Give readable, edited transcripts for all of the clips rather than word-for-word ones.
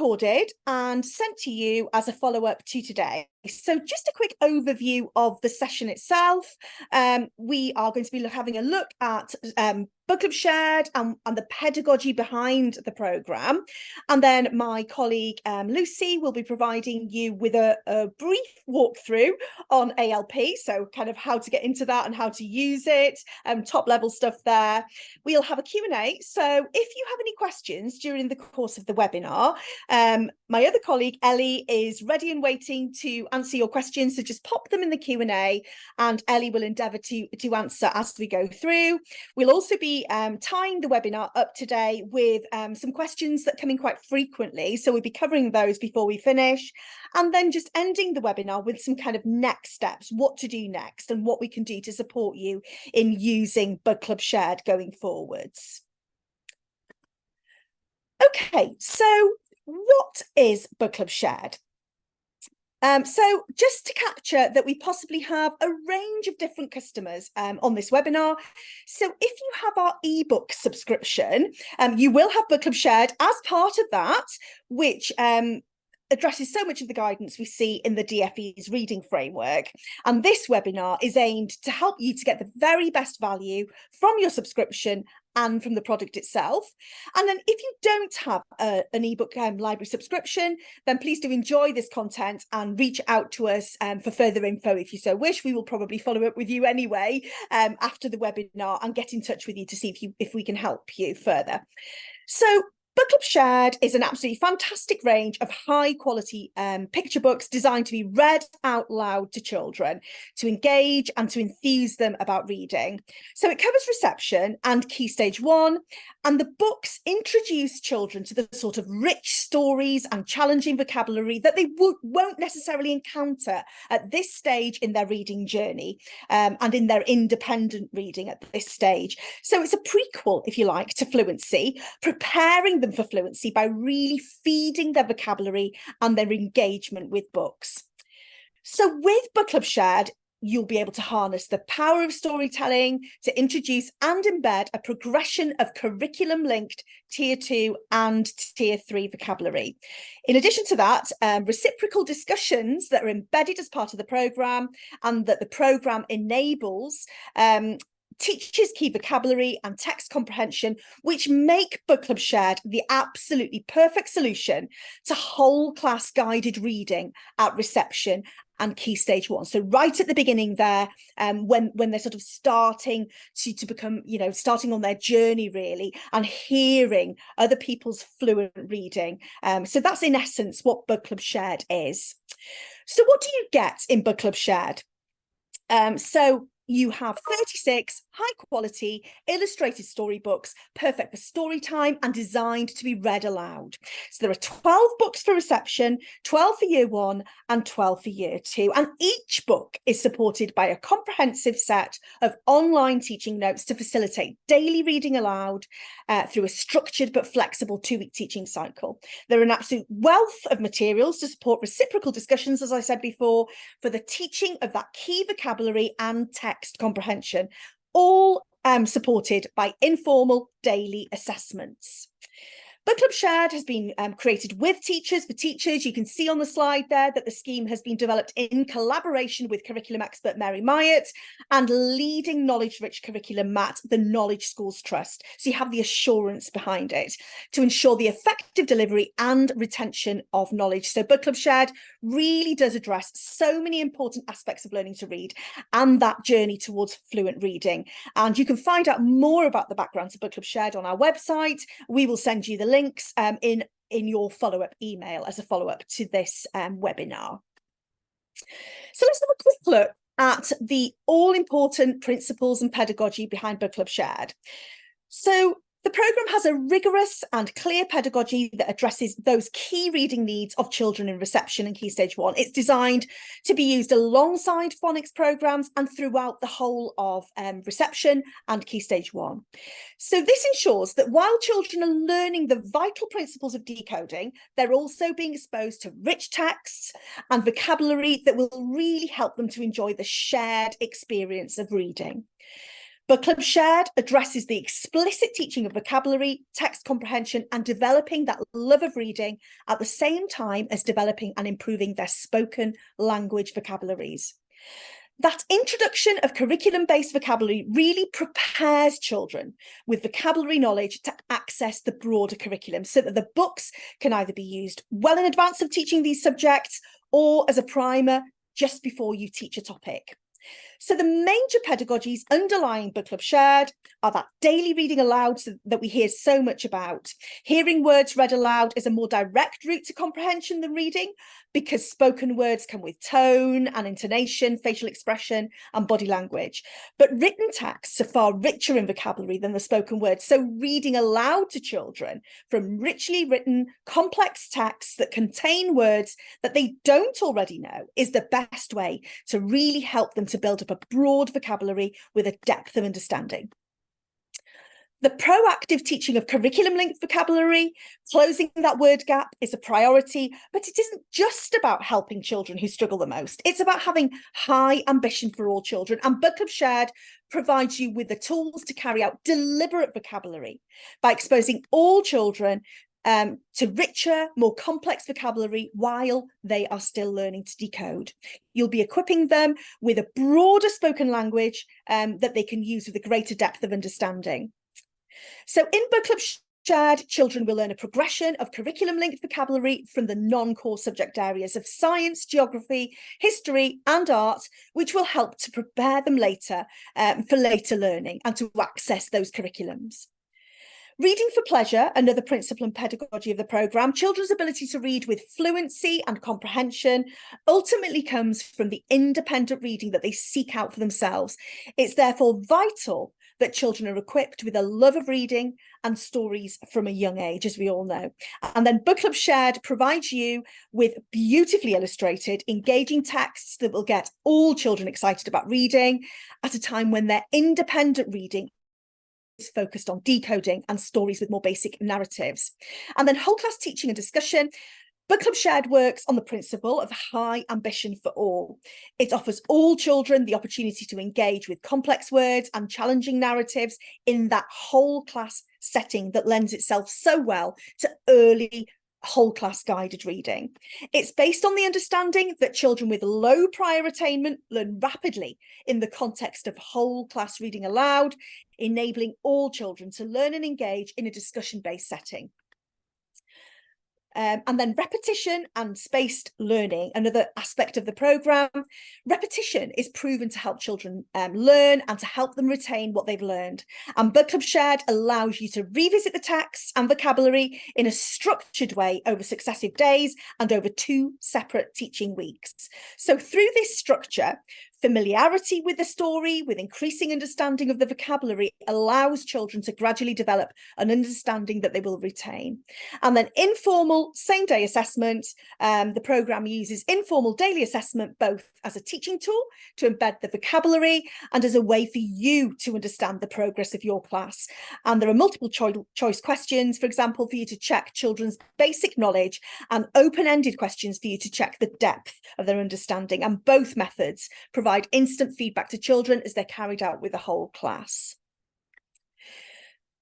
recorded and sent to you as a follow-up to today. So just a quick overview of the session itself. We are going to be having a look at Book Club Shared and the pedagogy behind the programme. And then my colleague Lucy will be providing you with a brief walkthrough on ALP, so kind of how to get into that and how to use it, top level stuff there. We'll have a Q&A, so if you have any questions during the course of the webinar, my other colleague Ellie is ready and waiting to answer your questions, so just pop them in the Q&A and Ellie will endeavour to answer as we go through. We'll also be tying the webinar up today with some questions that come in quite frequently, so we'll be covering those before we finish, and then just ending the webinar with some kind of next steps, what to do next and what we can do to support you in using Book Club Shared going forwards. Okay, so what is Book Club Shared? So just to capture that we possibly have a range of different customers on this webinar. So if you have our ebook subscription, you will have Book Club Shared as part of that, which addresses so much of the guidance we see in the DfE's reading framework. And this webinar is aimed to help you to get the very best value from your subscription and from the product itself. And then if you don't have an ebook library subscription, then please do enjoy this content and reach out to us for further info if you so wish. We will probably follow up with you anyway after the webinar and get in touch with you to see if we can help you further. So Book Club Shared is an absolutely fantastic range of high quality picture books designed to be read out loud to children, to engage and to enthuse them about reading. So it covers reception and Key Stage 1, and the books introduce children to the sort of rich stories and challenging vocabulary that they won't necessarily encounter at this stage in their reading journey and in their independent reading at this stage. So it's a prequel, if you like, to fluency, preparing them for fluency by really feeding their vocabulary and their engagement with books. So with Book Club Shared, you'll be able to harness the power of storytelling to introduce and embed a progression of curriculum-linked Tier 2 and Tier 3 vocabulary. In addition to that, reciprocal discussions that are embedded as part of the programme and that the programme enables teaches key vocabulary and text comprehension, which make Book Club Shared the absolutely perfect solution to whole class guided reading at reception and Key Stage 1. So right at the beginning there, when they're sort of starting to become, starting on their journey really, and hearing other people's fluent reading. So that's in essence what Book Club Shared is. So what do you get in Book Club Shared? So you have 36 high-quality illustrated storybooks, perfect for story time and designed to be read aloud. So there are 12 books for reception, 12 for Year 1 and 12 for Year 2. And each book is supported by a comprehensive set of online teaching notes to facilitate daily reading aloud through a structured but flexible 2-week teaching cycle. There are an absolute wealth of materials to support reciprocal discussions, as I said before, for the teaching of that key vocabulary and text comprehension, all supported by informal daily assessments. Book Club Shared has been created with teachers for teachers. You can see on the slide there that the scheme has been developed in collaboration with curriculum expert Mary Myatt and leading knowledge-rich curriculum Matt, the Knowledge Schools Trust. So you have the assurance behind it to ensure the effective delivery and retention of knowledge. So Book Club Shared really does address so many important aspects of learning to read and that journey towards fluent reading. And you can find out more about the background of Book Club Shared on our website. We will send you the links in your follow-up email as a follow-up to this webinar. So let's have a quick look at the all-important principles and pedagogy behind Book Club Shared. So the programme has a rigorous and clear pedagogy that addresses those key reading needs of children in reception and Key Stage 1. It's designed to be used alongside phonics programmes and throughout the whole of reception and Key Stage 1. So this ensures that while children are learning the vital principles of decoding, they're also being exposed to rich texts and vocabulary that will really help them to enjoy the shared experience of reading. Book Club Shared addresses the explicit teaching of vocabulary, text comprehension, and developing that love of reading at the same time as developing and improving their spoken language vocabularies. That introduction of curriculum-based vocabulary really prepares children with vocabulary knowledge to access the broader curriculum so that the books can either be used well in advance of teaching these subjects or as a primer just before you teach a topic. So the major pedagogies underlying Book Club Shared are that daily reading aloud that we hear so much about. Hearing words read aloud is a more direct route to comprehension than reading because spoken words come with tone and intonation, facial expression and body language. But written texts are far richer in vocabulary than the spoken words. So reading aloud to children from richly written, complex texts that contain words that they don't already know is the best way to really help them to build up a broad vocabulary with a depth of understanding. The proactive teaching of curriculum-linked vocabulary, closing that word gap is a priority, but it isn't just about helping children who struggle the most. It's about having high ambition for all children, and Book Club Shared provides you with the tools to carry out deliberate vocabulary by exposing all children to richer, more complex vocabulary while they are still learning to decode. You'll be equipping them with a broader spoken language that they can use with a greater depth of understanding. So in Book Club Shared, children will learn a progression of curriculum-linked vocabulary from the non-core subject areas of science, geography, history and art, which will help to prepare them later for later learning and to access those curriculums. Reading for pleasure, another principle and pedagogy of the programme, children's ability to read with fluency and comprehension ultimately comes from the independent reading that they seek out for themselves. It's therefore vital that children are equipped with a love of reading and stories from a young age, as we all know. And then Book Club Shared provides you with beautifully illustrated, engaging texts that will get all children excited about reading at a time when their independent reading is focused on decoding and stories with more basic narratives. And then whole class teaching and discussion. Book Club Shared works on the principle of high ambition for all. It offers all children the opportunity to engage with complex words and challenging narratives in that whole class setting that lends itself so well to early whole class guided reading. It's based on the understanding that children with low prior attainment learn rapidly in the context of whole class reading aloud, enabling all children to learn and engage in a discussion-based setting. And then repetition and spaced learning, another aspect of the programme. Repetition is proven to help children learn and to help them retain what they've learned. And Book Club Shared allows you to revisit the texts and vocabulary in a structured way over successive days and over 2 separate teaching weeks. So through this structure, familiarity with the story, with increasing understanding of the vocabulary, allows children to gradually develop an understanding that they will retain. And then informal same-day assessment. The programme uses informal daily assessment both as a teaching tool to embed the vocabulary and as a way for you to understand the progress of your class. And there are multiple choice questions, for example, for you to check children's basic knowledge, and open-ended questions for you to check the depth of their understanding. And both methods provide instant feedback to children as they're carried out with the whole class.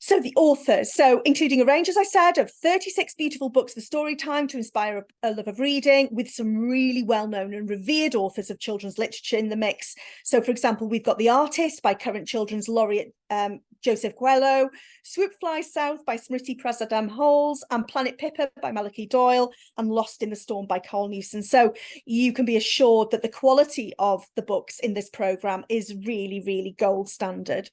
So the authors, including a range, as I said, of 36 beautiful books for story time to inspire a love of reading, with some really well-known and revered authors of children's literature in the mix. So, for example, we've got The Artist by current children's laureate Joseph Coelho, Swoop Flies South by Smriti Prasadam Holes, and Planet Pippa by Malachy Doyle, and Lost in the Storm by Carl Newson. So you can be assured that the quality of the books in this programme is really, really gold standard.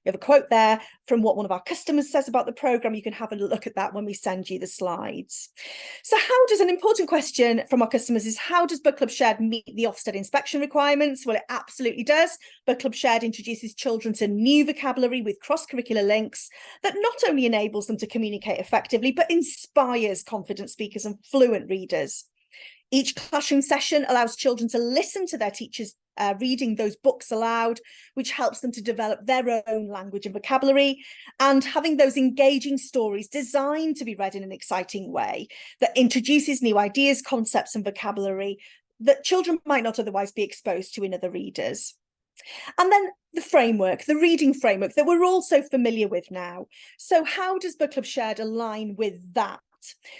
We have a quote there from what one of our customers says about the programme. You can have a look at that when we send you the slides. So an important question from our customers is, how does Book Club Shared meet the Ofsted inspection requirements? Well, it absolutely does. Book Club Shared introduces children to new vocabulary with cross-curricular links that not only enables them to communicate effectively, but inspires confident speakers and fluent readers. Each classroom session allows children to listen to their teachers reading those books aloud, which helps them to develop their own language and vocabulary, and having those engaging stories designed to be read in an exciting way that introduces new ideas, concepts and vocabulary that children might not otherwise be exposed to in other readers. And then the framework, the reading framework that we're all so familiar with now. So how does Book Club Shared align with that?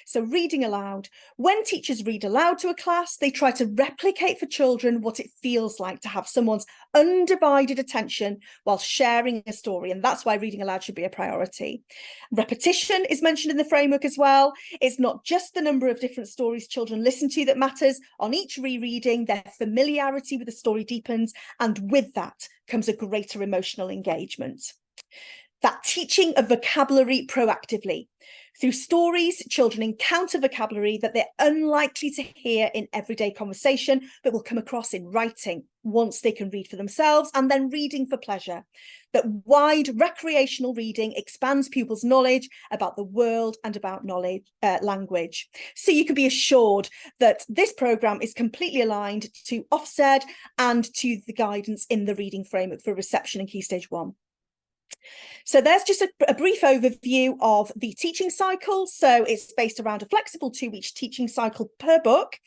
So reading aloud. When teachers read aloud to a class, they try to replicate for children what it feels like to have someone's undivided attention while sharing a story. And that's why reading aloud should be a priority. Repetition is mentioned in the framework as well. It's not just the number of different stories children listen to that matters. On each rereading, their familiarity with the story deepens, and with that comes a greater emotional engagement. That teaching of vocabulary proactively. Through stories, children encounter vocabulary that they're unlikely to hear in everyday conversation, but will come across in writing once they can read for themselves, and then reading for pleasure. That wide recreational reading expands pupils' knowledge about the world and about language. So you can be assured that this programme is completely aligned to Ofsted and to the guidance in the reading framework for reception in Key Stage 1. So there's just a brief overview of the teaching cycle. So it's based around a flexible 2-week teaching cycle per book,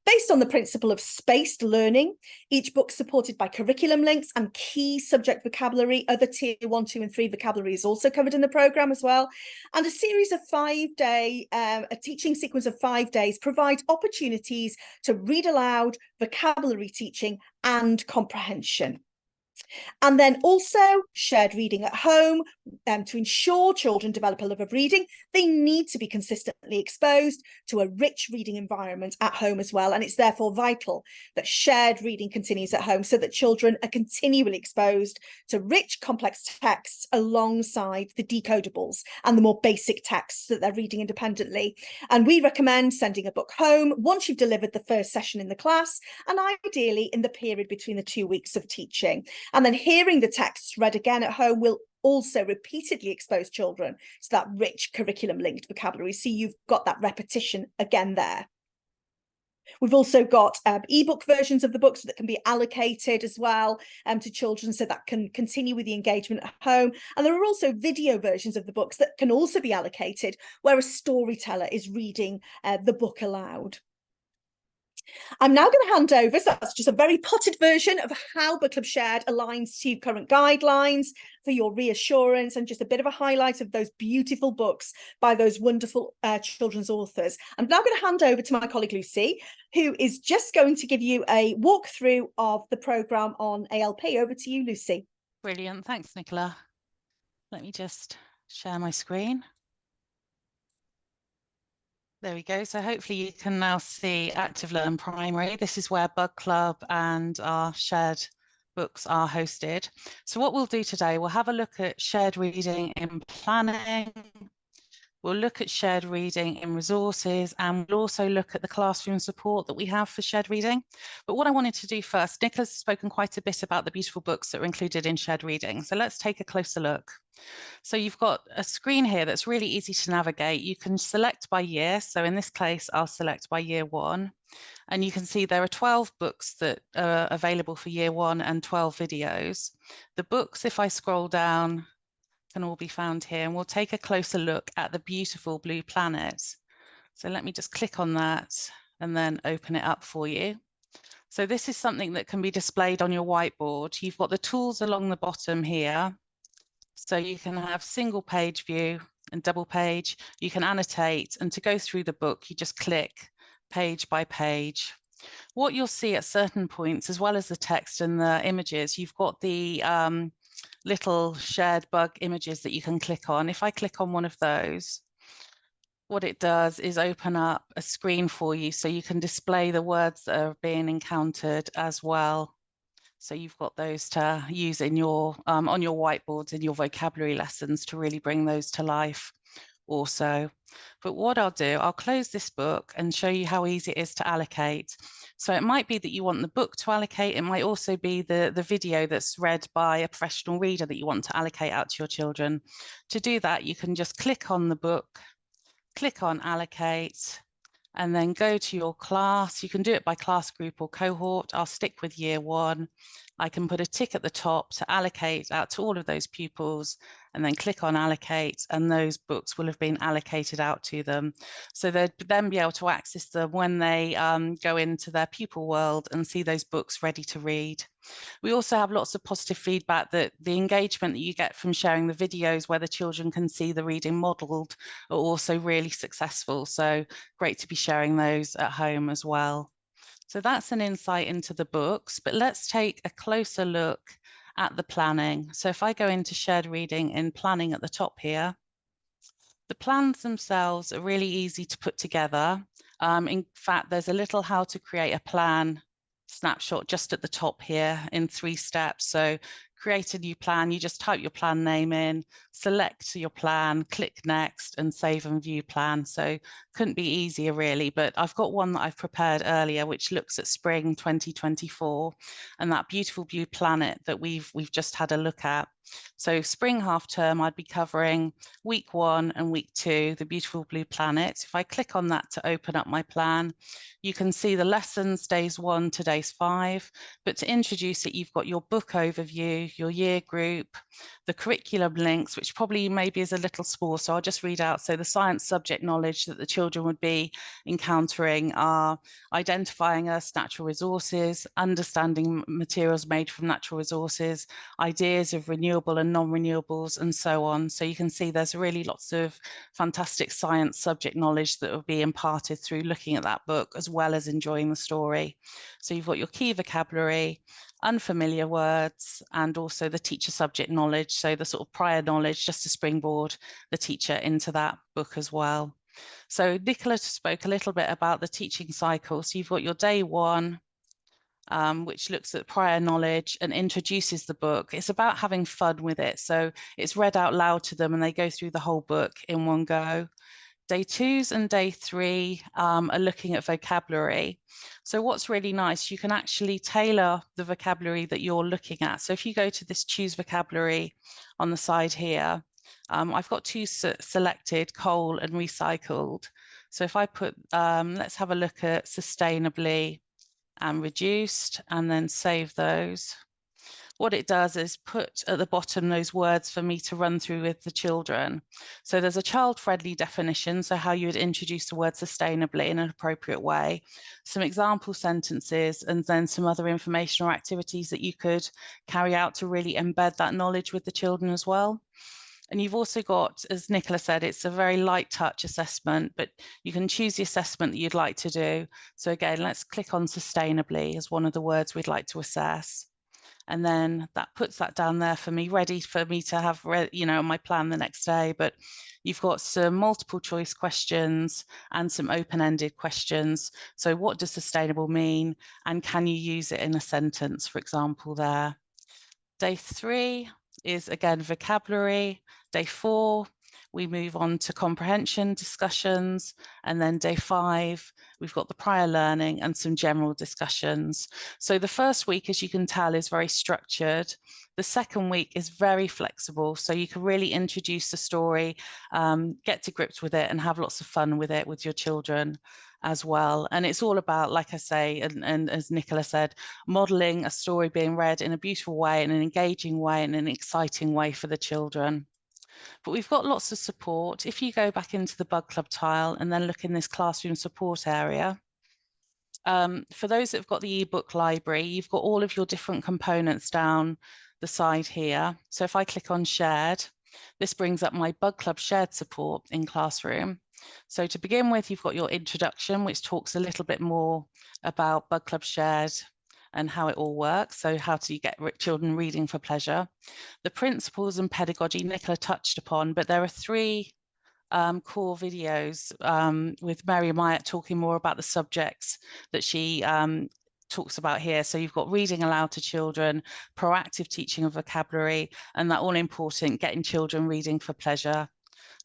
based on the principle of spaced learning. Each book supported by curriculum links and key subject vocabulary. Other tier 1, 2 and 3 vocabulary is also covered in the programme as well. And a series of 5-day, a teaching sequence of 5 days provides opportunities to read aloud, vocabulary teaching and comprehension. And then also shared reading at home. To ensure children develop a love of reading, they need to be consistently exposed to a rich reading environment at home as well. And it's therefore vital that shared reading continues at home so that children are continually exposed to rich, complex texts alongside the decodables and the more basic texts that they're reading independently. And we recommend sending a book home once you've delivered the first session in the class, and ideally in the period between the 2 weeks of teaching. And then hearing the texts read again at home will also repeatedly expose children to that rich curriculum-linked vocabulary. So you've got that repetition again there. We've also got ebook versions of the books that can be allocated as well to children, so that can continue with the engagement at home. And there are also video versions of the books that can also be allocated, where a storyteller is reading the book aloud. I'm now going to hand over, so that's just a very potted version of how Book Club Shared aligns to current guidelines for your reassurance, and just a bit of a highlight of those beautiful books by those wonderful children's authors. I'm now going to hand over to my colleague Lucy, who is just going to give you a walkthrough of the programme on ALP. Over to you, Lucy. Brilliant. Thanks, Nicola. Let me just share my screen. There we go. So hopefully you can now see Active Learn Primary. This is where Bug Club and our shared books are hosted. So what we'll do today, we'll have a look at shared reading in planning. We'll look at shared reading in resources, and we'll also look at the classroom support that we have for shared reading. But what I wanted to do first, Nicola's spoken quite a bit about the beautiful books that are included in shared reading. So let's take a closer look. So you've got a screen here that's really easy to navigate. You can select by year. So in this case, I'll select by year 1. And you can see there are 12 books that are available for year 1 and 12 videos. The books, if I scroll down, can all be found here, and we'll take a closer look at the beautiful blue planet. So let me just click on that and then open it up for you. So this is something that can be displayed on your whiteboard. You've got the tools along the bottom here. So you can have single page view and double page. You can annotate, and to go through the book, you just click page by page. What you'll see at certain points, as well as the text and the images, you've got the little shared bug images that you can click on. If I click on one of those, what it does is open up a screen for you so you can display the words that are being encountered as well. So you've got those to use in your on your whiteboards in your vocabulary lessons to really bring those to life also. But what I'll do, I'll close this book and show you how easy it is to allocate. So it might be that you want the book to allocate. It might also be the video that's read by a professional reader that you want to allocate out to your children. To do that, you can just click on the book, click on allocate, and then go to your class. You can do it by class group or cohort. I'll stick with year 1. I can put a tick at the top to allocate out to all of those pupils, and then click on allocate, and those books will have been allocated out to them. So they'd then be able to access them when they go into their pupil world and see those books ready to read. We also have lots of positive feedback that the engagement that you get from sharing the videos where the children can see the reading modelled are also really successful. So great to be sharing those at home as well. So that's an insight into the books, but let's take a closer look at the planning. So if I go into shared reading in planning at the top here, the plans themselves are really easy to put together. In fact, there's a little how to create a plan snapshot just at the top here in 3 steps. So create a new plan, you just type your plan name in, select your plan, click next, and save and view plan. So couldn't be easier really, but I've got one that I've prepared earlier which looks at spring 2024 and that beautiful blue planet that we've just had a look at. So spring half term, I'd be covering week 1 and week 2, the beautiful blue planet. If I click on that to open up my plan, you can see the lessons days 1 to days 5, but to introduce it, you've got your book overview, your year group, the curriculum links, which probably maybe is a little small, so I'll just read out. So the science subject knowledge that the children would be encountering are identifying Earth's natural resources, understanding materials made from natural resources, ideas of renewable and non-renewables, and so on. So you can see there's really lots of fantastic science subject knowledge that will be imparted through looking at that book as well as enjoying the story. So you've got your key vocabulary, unfamiliar words, and also the teacher subject knowledge, so the sort of prior knowledge just to springboard the teacher into that book as well. So Nicola spoke a little bit about the teaching cycle. So you've got your day 1, which looks at prior knowledge and introduces the book. It's about having fun with it. So it's read out loud to them and they go through the whole book in one go. Day 2s and day 3 are looking at vocabulary. So what's really nice, you can actually tailor the vocabulary that you're looking at. So if you go to this choose vocabulary on the side here, I've got 2 selected, coal and recycled. So if I put, let's have a look at sustainably and reduced, and then save those. What it does is put at the bottom those words for me to run through with the children. So there's a child-friendly definition, so how you would introduce the word sustainably in an appropriate way, some example sentences, and then some other information or activities that you could carry out to really embed that knowledge with the children as well. And you've also got, as Nicola said, it's a very light touch assessment, but you can choose the assessment that you'd like to do. So again, let's click on sustainably as one of the words we'd like to assess. And then that puts that down there for me, ready for me to have, my plan the next day. But you've got some multiple choice questions and some open-ended questions. So what does sustainable mean? And can you use it in a sentence, for example, there? Day 3 is again vocabulary. Day 4, we move on to comprehension discussions. And then day 5, we've got the prior learning and some general discussions. So the first week, as you can tell, is very structured. The second week is very flexible. So you can really introduce the story, get to grips with it and have lots of fun with it with your children as well. And it's all about, like I say, and as Nicola said, modeling a story being read in a beautiful way, in an engaging way, and an exciting way for the children. But we've got lots of support. If you go back into the Bug Club tile and then look in this classroom support area, for those that have got the ebook library, you've got all of your different components down the side here. So if I click on shared, this brings up my Bug Club shared support in Classroom. So to begin with, you've got your introduction, which talks a little bit more about Bug Club Shared and how it all works. So how do you get children reading for pleasure? The principles and pedagogy Nicola touched upon, but there are 3 core videos with Mary Myatt talking more about the subjects that she talks about here. So you've got reading aloud to children, proactive teaching of vocabulary, and that all important getting children reading for pleasure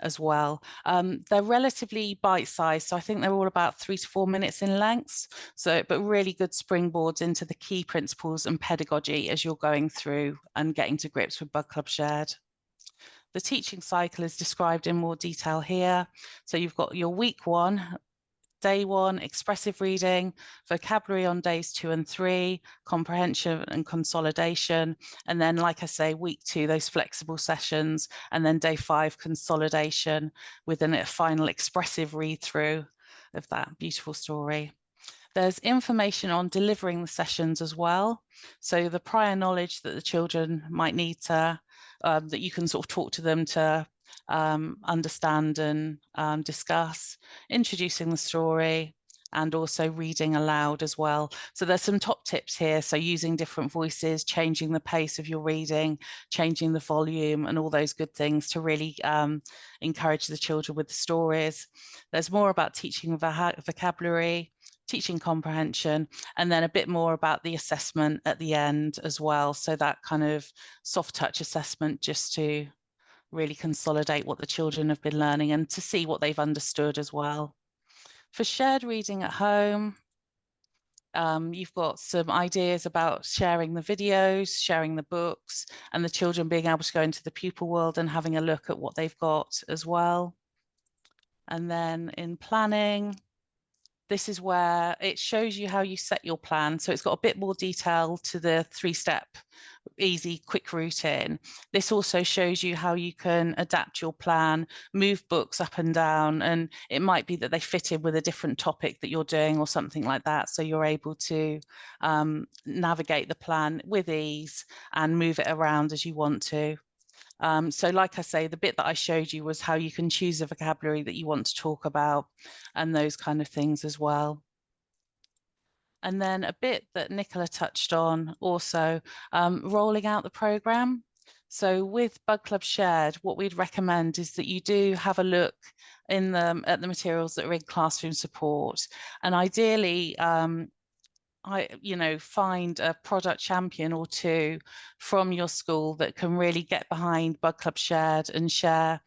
as well. They're relatively bite-sized, so I think they're all about 3 to 4 minutes in length. So, but really good springboards into the key principles and pedagogy as you're going through and getting to grips with Bug Club Shared. The teaching cycle is described in more detail here. So you've got your week 1, day 1, expressive reading, vocabulary on days 2 and 3, comprehension and consolidation. And then, like I say, week 2, those flexible sessions, and then day 5, consolidation with a final expressive read through of that beautiful story. There's information on delivering the sessions as well. So the prior knowledge that the children might need to, that you can sort of talk to them to understand and discuss, introducing the story, and also reading aloud as well. So there's some top tips here. So using different voices, changing the pace of your reading, changing the volume, and all those good things to really encourage the children with the stories. There's more about teaching vocabulary, teaching comprehension, and then a bit more about the assessment at the end as well. So that kind of soft touch assessment, just to really consolidate what the children have been learning and to see what they've understood as well. For shared reading at home, you've got some ideas about sharing the videos, sharing the books, and the children being able to go into the pupil world and having a look at what they've got as well. And then in planning, this is where it shows you how you set your plan. So it's got a bit more detail to the 3-step easy quick routine. This also shows you how you can adapt your plan, move books up and down, and it might be that they fit in with a different topic that you're doing or something like that. So you're able to navigate the plan with ease and move it around as you want to. So like I say, the bit that I showed you was how you can choose a vocabulary that you want to talk about and those kind of things as well. And then a bit that Nicola touched on also, rolling out the programme. So with Bug Club Shared, what we'd recommend is that you do have a look at the materials that are in classroom support, and ideally find a product champion or two from your school that can really get behind Bug Club Shared and share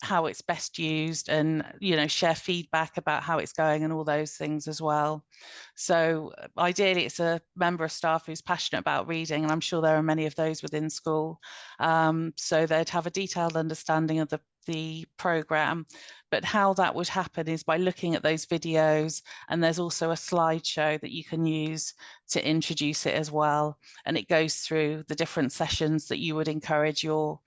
how it's best used, and share feedback about how it's going and all those things as well. So ideally it's a member of staff who's passionate about reading, and I'm sure there are many of those within school, so they'd have a detailed understanding of the programme. But how that would happen is by looking at those videos, and there's also a slideshow that you can use to introduce it as well, and it goes through the different sessions that you would encourage your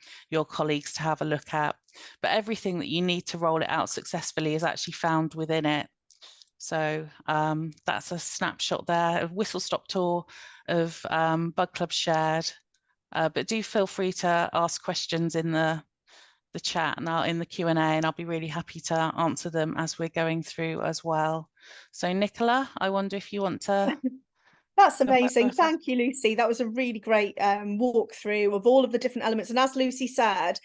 colleagues to have a look at. But everything that you need to roll it out successfully is actually found within it. So that's a snapshot there, a whistle-stop tour of Bug Club Shared. But do feel free to ask questions in the chat and in the Q&A, and I'll be really happy to answer them as we're going through as well. So Nicola, I wonder if you want to... That's amazing. Thank you, Lucy. That was a really great walkthrough of all of the different elements. And as Lucy said,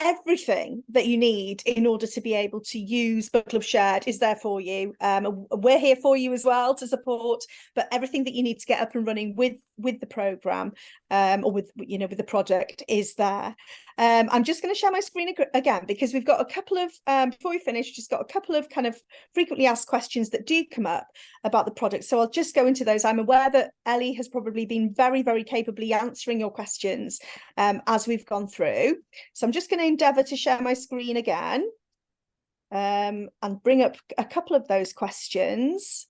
everything that you need in order to be able to use Book Club Shared is there for you. We're here for you as well to support, but everything that you need to get up and running with the programme or with the project is there. I'm just going to share my screen again, because we've got a couple of, before we finish, just got a couple of kind of frequently asked questions that do come up about the project. So I'll just go into those. I'm aware that Ellie has probably been very, very capably answering your questions as we've gone through. So I'm just going to endeavour to share my screen again and bring up a couple of those questions.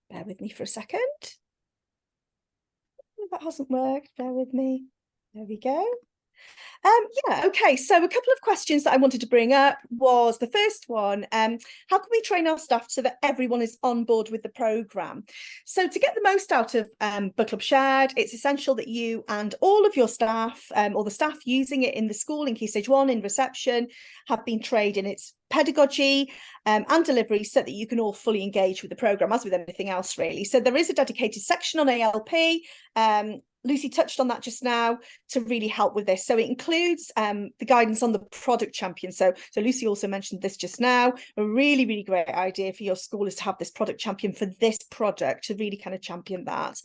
Bear with me for a second. That hasn't worked. Bear with me. There we go. Okay, so a couple of questions that I wanted to bring up was the first one, how can we train our staff so that everyone is on board with the programme? So to get the most out of Book Club Shared, it's essential that you and all of your staff, or the staff using it in the school in Key Stage 1 in reception, have been trained in its pedagogy and delivery, so that you can all fully engage with the programme, as with anything else really. So there is a dedicated section on ALP. Lucy touched on that just now to really help with this. So it includes the guidance on the product champion. So Lucy also mentioned this just now. A really, really great idea for your school is to have this product champion for this product, to really kind of champion that.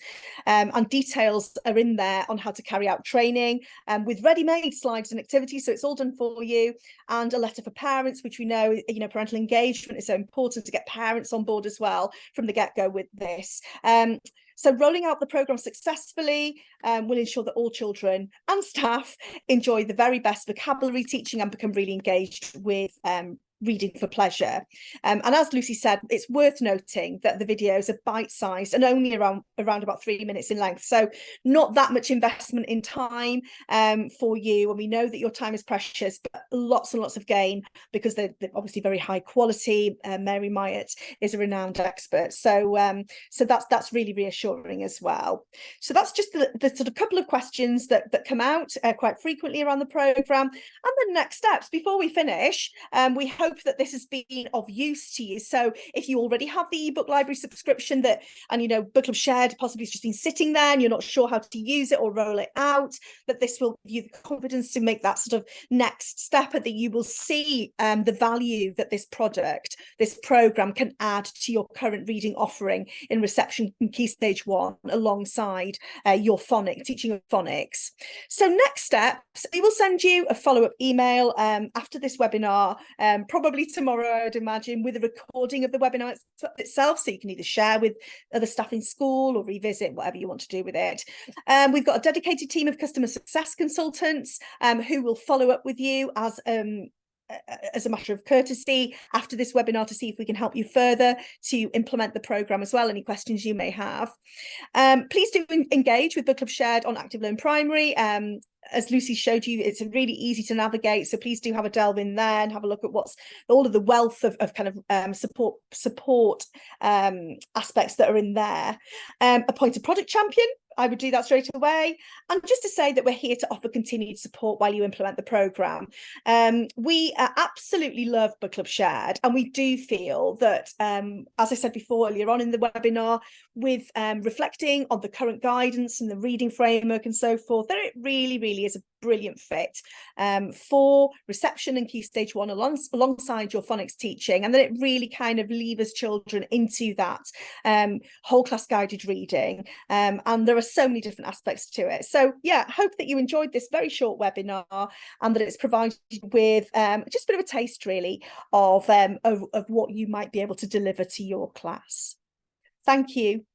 And details are in there on how to carry out training with ready-made slides and activities. So it's all done for you. And a letter for parents, which we know, parental engagement is so important to get parents on board as well from the get-go with this. So rolling out the programme successfully will ensure that all children and staff enjoy the very best vocabulary teaching and become really engaged with reading for pleasure. And as Lucy said, it's worth noting that the videos are bite-sized and only around about 3 minutes in length. So not that much investment in time for you. And we know that your time is precious, but lots and lots of gain because they're obviously very high quality. Mary Myatt is a renowned expert. So so that's really reassuring as well. So that's just the sort of couple of questions that come out quite frequently around the programme. And the next steps before we finish, we hope that this has been of use to you. So if you already have the ebook library subscription and you know, Book Club Shared possibly has just been sitting there and you're not sure how to use it or roll it out, that this will give you the confidence to make that sort of next step, and that you will see the value that this programme can add to your current reading offering in reception and Key Stage 1 alongside your teaching of phonics. So next steps, we will send you a follow-up email after this webinar, probably tomorrow, I'd imagine, with a recording of the webinar itself, so you can either share with other staff in school or revisit whatever you want to do with it. We've got a dedicated team of customer success consultants who will follow up with you as a matter of courtesy after this webinar to see if we can help you further to implement the programme as well, any questions you may have. Please do engage with Book Club Shared on Active Learn Primary. As Lucy showed you, it's really easy to navigate, so please do have a delve in there and have a look at what's all of the wealth of kind of support aspects that are in there. Appoint a product champion. I would do that straight away. And just to say that we're here to offer continued support while you implement the programme. We absolutely love Book Club Shared, and we do feel that, as I said before earlier on in the webinar, with reflecting on the current guidance and the reading framework and so forth, that it really is a brilliant fit for reception and Key Stage 1 alongside your phonics teaching, and that it really kind of levers children into that whole class guided reading, and there are so many different aspects to it. So yeah, hope that you enjoyed this very short webinar and that it's provided with just a bit of a taste really of what you might be able to deliver to your class. Thank you.